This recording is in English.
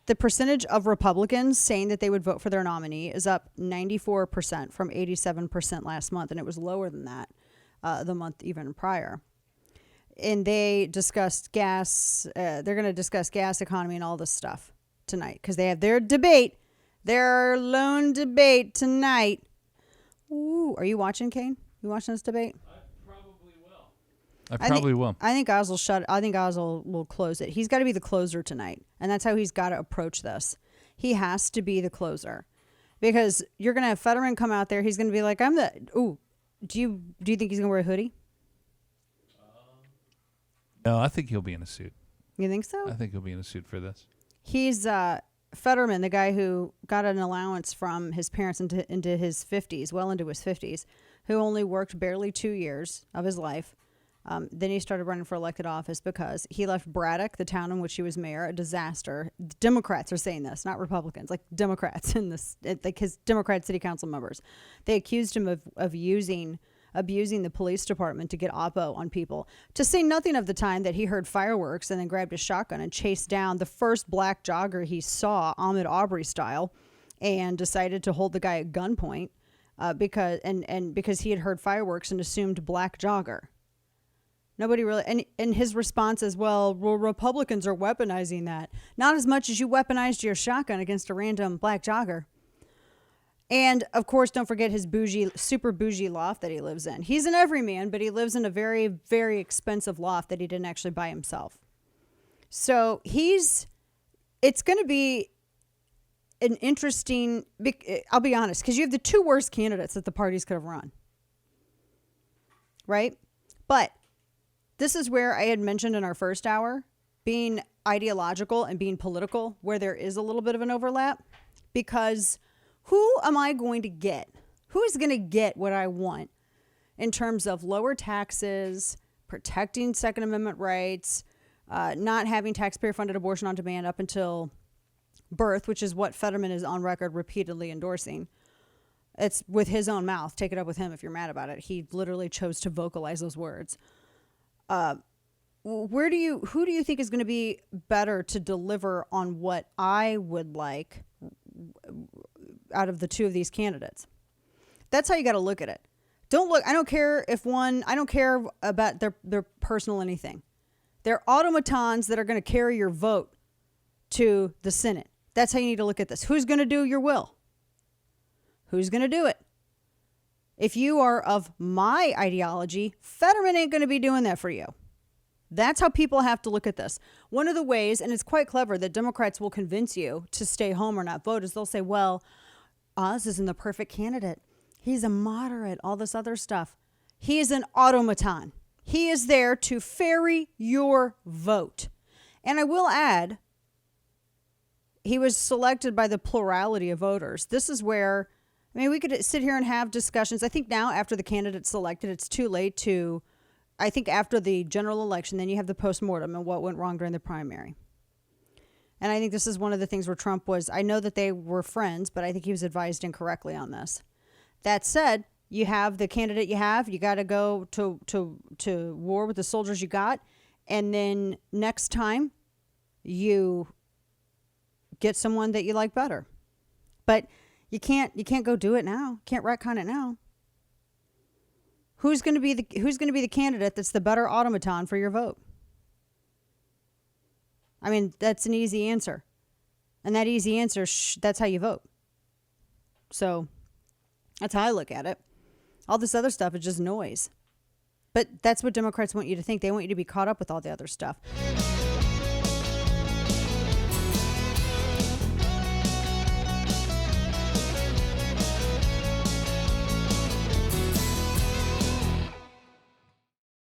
The percentage of Republicans saying that they would vote for their nominee is up 94% from 87% last month, and it was lower than that the month even prior. And they discussed gas. They're going to discuss gas economy and all this stuff tonight because they have their debate, their lone debate tonight. Ooh, are you watching, Kane? You watching this debate? I probably will. I think Oz will shut. I think Oz will close it. He's got to be the closer tonight, and that's how he's got to approach this. He has to be the closer, because you're gonna have Fetterman come out there. He's gonna be like, "I'm the." Ooh, do you think he's gonna wear a hoodie? No, I think he'll be in a suit. You think so? I think he'll be in a suit for this. He's Fetterman, the guy who got an allowance from his parents into his 50s, well into his 50s, who only worked barely 2 years of his life. Then he started running for elected office because he left Braddock, the town in which he was mayor, a disaster. Democrats are saying this, not Republicans, like Democrats in this, like his Democrat city council members. They accused him of abusing the police department to get oppo on people. To say nothing of the time that he heard fireworks and then grabbed a shotgun and chased down the first black jogger he saw, Ahmaud Arbery style, and decided to hold the guy at gunpoint because he had heard fireworks and assumed black jogger. Nobody really, and his response is, well, Republicans are weaponizing that. Not as much as you weaponized your shotgun against a random black jogger. And, of course, don't forget his super bougie loft that he lives in. He's an everyman, but he lives in a very, very expensive loft that he didn't actually buy himself. So it's going to be an interesting, I'll be honest, because you have the two worst candidates that the parties could have run. Right? But this is where I had mentioned in our first hour, being ideological and being political, where there is a little bit of an overlap. Because who am I going to get? Who is going to get what I want in terms of lower taxes, protecting Second Amendment rights, not having taxpayer-funded abortion on demand up until birth, which is what Fetterman is on record repeatedly endorsing. It's with his own mouth. Take it up with him if you're mad about it. He literally chose to vocalize those words. Who do you think is going to be better to deliver on what I would like out of the two of these candidates? That's how you got to look at it. I don't care about their personal anything. They're automatons that are going to carry your vote to the Senate. That's how you need to look at this. Who's going to do your will? Who's going to do it? If you are of my ideology, Fetterman ain't going to be doing that for you. That's how people have to look at this. One of the ways, and it's quite clever, that Democrats will convince you to stay home or not vote is they'll say, well, Oz isn't the perfect candidate. He's a moderate, all this other stuff. He is an automaton. He is there to ferry your vote. And I will add, he was selected by the plurality of voters. This is where, we could sit here and have discussions. I think now after the candidate's selected, it's too late to, I think after the general election, then you have the postmortem and what went wrong during the primary. And I think this is one of the things where Trump was, I know that they were friends, but I think he was advised incorrectly on this. That said, you have the candidate you have. You got to go to war with the soldiers you got. And then next time you get someone that you like better. But you can't go do it now. Can't retcon it now. Who's going to be the candidate that's the better automaton for your vote? That's an easy answer. And that easy answer, that's how you vote. So that's how I look at it. All this other stuff is just noise. But that's what Democrats want you to think. They want you to be caught up with all the other stuff.